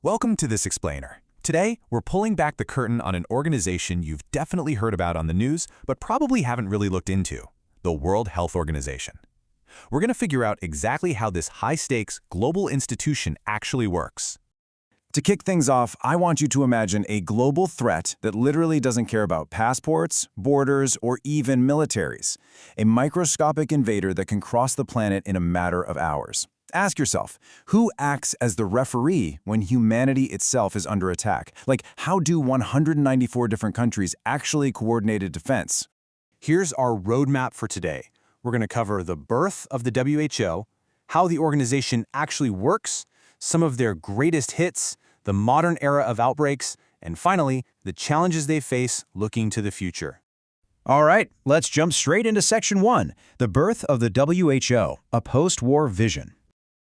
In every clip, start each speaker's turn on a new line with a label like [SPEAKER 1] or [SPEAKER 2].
[SPEAKER 1] Welcome to this explainer. Today, we're pulling back the curtain on an organization you've definitely heard about on the news, but probably haven't really looked into, the World Health Organization. We're going to figure out exactly how this high-stakes global institution actually works.
[SPEAKER 2] To kick things off, I want you to imagine a global threat that literally doesn't care about passports, borders, or even militaries. A microscopic invader that can cross the planet in a matter of hours. Ask yourself, who acts as the referee when humanity itself is under attack? Like, how do 194 different countries actually coordinate a defense?
[SPEAKER 1] Here's our roadmap for today. We're going to cover the birth of the WHO, how the organization actually works, some of their greatest hits, the modern era of outbreaks, and finally, the challenges they face looking to the future.
[SPEAKER 2] All right, let's jump straight into Section 1, the birth of the WHO, a post-war vision.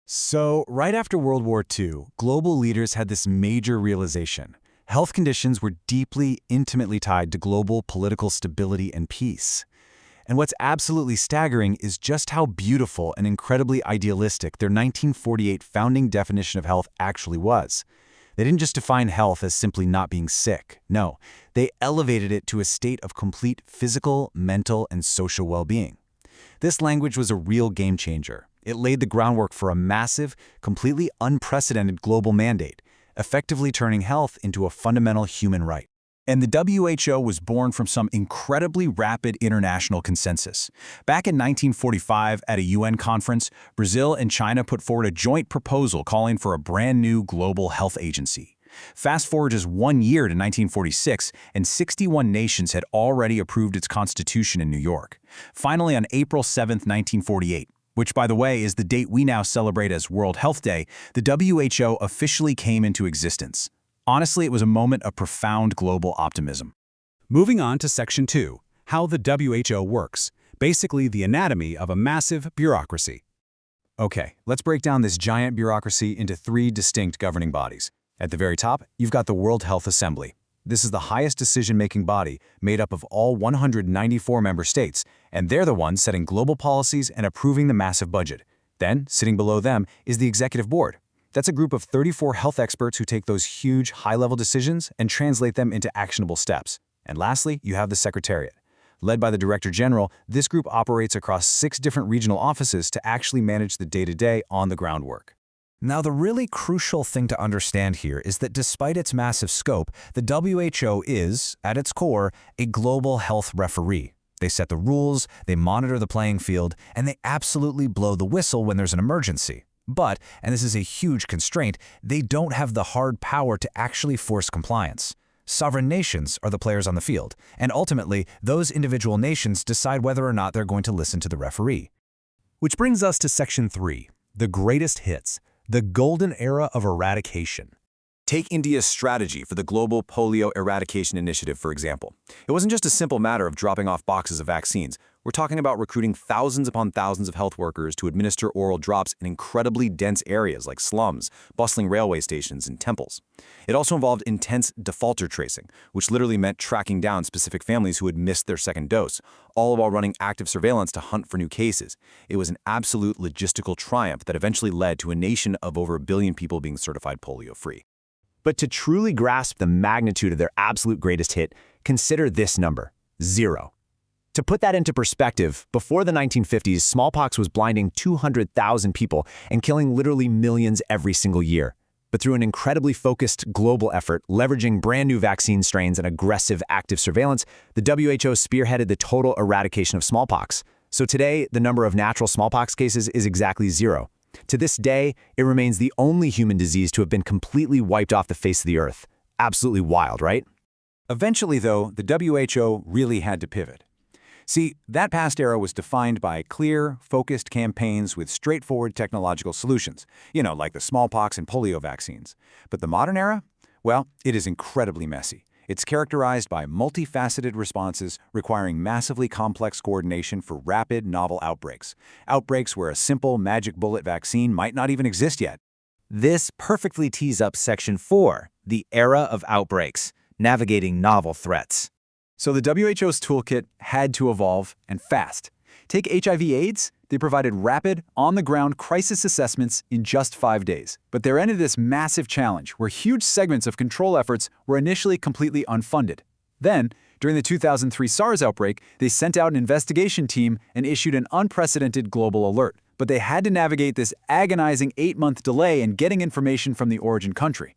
[SPEAKER 1] So, right after World War II, global leaders had this major realization. Health conditions were deeply, intimately tied to global political stability and peace. And what's absolutely staggering is just how beautiful and incredibly idealistic their 1948 founding definition of health actually was. They didn't just define health as simply not being sick. No, they elevated it to a state of complete physical, mental, and social well-being. This language was a real game changer. It laid the groundwork for a massive, completely unprecedented global mandate, effectively turning health into a fundamental human right. And the WHO was born from some incredibly rapid international consensus. Back in 1945, at a UN conference, Brazil and China put forward a joint proposal calling for a brand new global health agency. Fast forward just 1 year to 1946, and 61 nations had already approved its constitution in New York. Finally, on April 7, 1948, which, by the way, is the date we now celebrate as World Health Day, the WHO officially came into existence. Honestly, it was a moment of profound global optimism.
[SPEAKER 3] Moving on to Section 2, how the WHO works, basically the anatomy of a massive bureaucracy.
[SPEAKER 1] Okay, let's break down this giant bureaucracy into 3 distinct governing bodies. At the very top, you've got the World Health Assembly. This is the highest decision-making body made up of all 194 member states, and they're the ones setting global policies and approving the massive budget. Then, sitting below them, is the Executive Board. That's a group of 34 health experts who take those huge, high-level decisions and translate them into actionable steps. And lastly, you have the Secretariat. Led by the Director General, this group operates across 6 different regional offices to actually manage the day-to-day on-the-ground work. Now, the really crucial thing to understand here is that despite its massive scope, the WHO is, at its core, a global health referee. They set the rules, they monitor the playing field, and they absolutely blow the whistle when there's an emergency. But, and this is a huge constraint, they don't have the hard power to actually force compliance. Sovereign nations are the players on the field, and ultimately, those individual nations decide whether or not they're going to listen to the referee.
[SPEAKER 3] Which brings us to Section 3, the greatest hits, the golden era of eradication.
[SPEAKER 1] Take India's strategy for the global polio eradication initiative, for example. It wasn't just a simple matter of dropping off boxes of vaccines. We're talking about recruiting thousands upon thousands of health workers to administer oral drops in incredibly dense areas like slums, bustling railway stations, and temples. It also involved intense defaulter tracing, which literally meant tracking down specific families who had missed their second dose, all while running active surveillance to hunt for new cases. It was an absolute logistical triumph that eventually led to a nation of over 1 billion people being certified polio-free.
[SPEAKER 4] But to truly grasp the magnitude of their absolute greatest hit, consider this number, 0. To put that into perspective, before the 1950s, smallpox was blinding 200,000 people and killing literally millions every single year. But through an incredibly focused global effort, leveraging brand new vaccine strains and aggressive active surveillance, the WHO spearheaded the total eradication of smallpox. So today, the number of natural smallpox cases is exactly 0. To this day, it remains the only human disease to have been completely wiped off the face of the earth. Absolutely wild, right?
[SPEAKER 1] Eventually, though, the WHO really had to pivot. See, that past era was defined by clear, focused campaigns with straightforward technological solutions, like the smallpox and polio vaccines. But the modern era? Well, it is incredibly messy. It's characterized by multifaceted responses requiring massively complex coordination for rapid, novel outbreaks. Outbreaks where a simple magic bullet vaccine might not even exist yet.
[SPEAKER 5] This perfectly tees up Section 4, the era of outbreaks, navigating novel threats.
[SPEAKER 1] So the WHO's toolkit had to evolve, and fast.
[SPEAKER 2] Take HIV/AIDS. They provided rapid, on-the-ground crisis assessments in just 5 days. But they're into this massive challenge where huge segments of control efforts were initially completely unfunded. Then, during the 2003 SARS outbreak, they sent out an investigation team and issued an unprecedented global alert. But they had to navigate this agonizing 8-month delay in getting information from the origin country.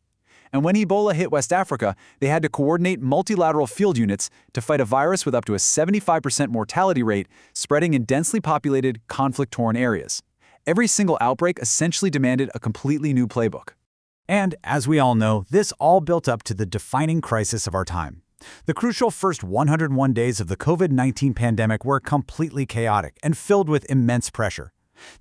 [SPEAKER 2] And when Ebola hit West Africa, they had to coordinate multilateral field units to fight a virus with up to a 75% mortality rate spreading in densely populated, conflict-torn areas. Every single outbreak essentially demanded a completely new playbook.
[SPEAKER 1] And, as we all know, this all built up to the defining crisis of our time. The crucial first 101 days of the COVID-19 pandemic were completely chaotic and filled with immense pressure.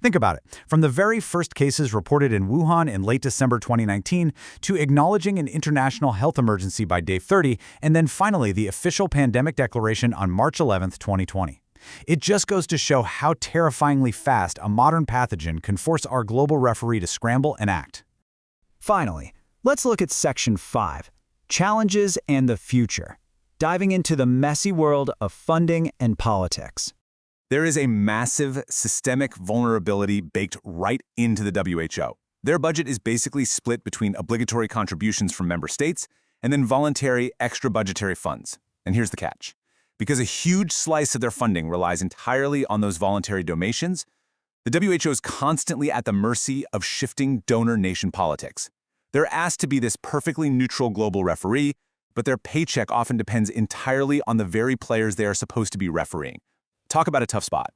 [SPEAKER 1] Think about it. From the very first cases reported in Wuhan in late December 2019 to acknowledging an international health emergency by day 30, and then finally the official pandemic declaration on March 11, 2020. It just goes to show how terrifyingly fast a modern pathogen can force our global referee to scramble and act.
[SPEAKER 5] Finally, let's look at Section 5, Challenges and the Future, diving into the messy world of funding and politics.
[SPEAKER 2] There is a massive systemic vulnerability baked right into the WHO. Their budget is basically split between obligatory contributions from member states and then voluntary extra budgetary funds. And here's the catch. Because a huge slice of their funding relies entirely on those voluntary donations, the WHO is constantly at the mercy of shifting donor nation politics. They're asked to be this perfectly neutral global referee, but their paycheck often depends entirely on the very players they are supposed to be refereeing. Talk about a tough spot.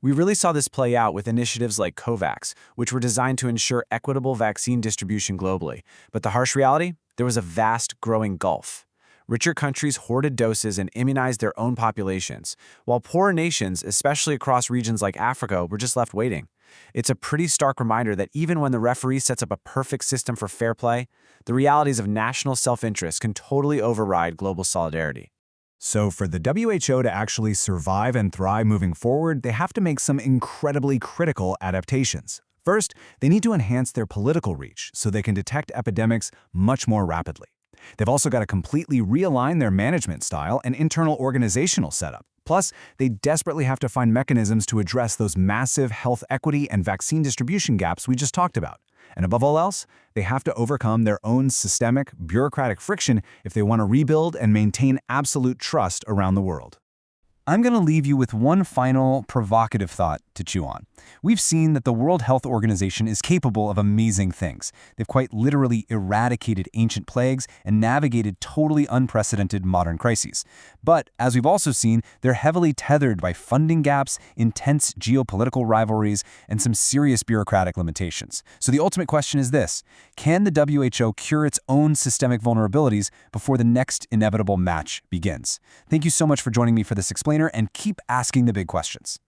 [SPEAKER 5] We really saw this play out with initiatives like COVAX, which were designed to ensure equitable vaccine distribution globally. But the harsh reality? There was a vast, growing gulf. Richer countries hoarded doses and immunized their own populations, while poorer nations, especially across regions like Africa, were just left waiting. It's a pretty stark reminder that even when the referee sets up a perfect system for fair play, the realities of national self-interest can totally override global solidarity.
[SPEAKER 1] So for the WHO to actually survive and thrive moving forward, they have to make some incredibly critical adaptations. First, they need to enhance their political reach so they can detect epidemics much more rapidly. They've also got to completely realign their management style and internal organizational setup. Plus, they desperately have to find mechanisms to address those massive health equity and vaccine distribution gaps we just talked about. And above all else, they have to overcome their own systemic, bureaucratic friction if they want to rebuild and maintain absolute trust around the world. I'm going to leave you with one final provocative thought to chew on. We've seen that the World Health Organization is capable of amazing things. They've quite literally eradicated ancient plagues and navigated totally unprecedented modern crises. But, as we've also seen, they're heavily tethered by funding gaps, intense geopolitical rivalries, and some serious bureaucratic limitations. So the ultimate question is this: can the WHO cure its own systemic vulnerabilities before the next inevitable match begins? Thank you so much for joining me for this explainer, and keep asking the big questions.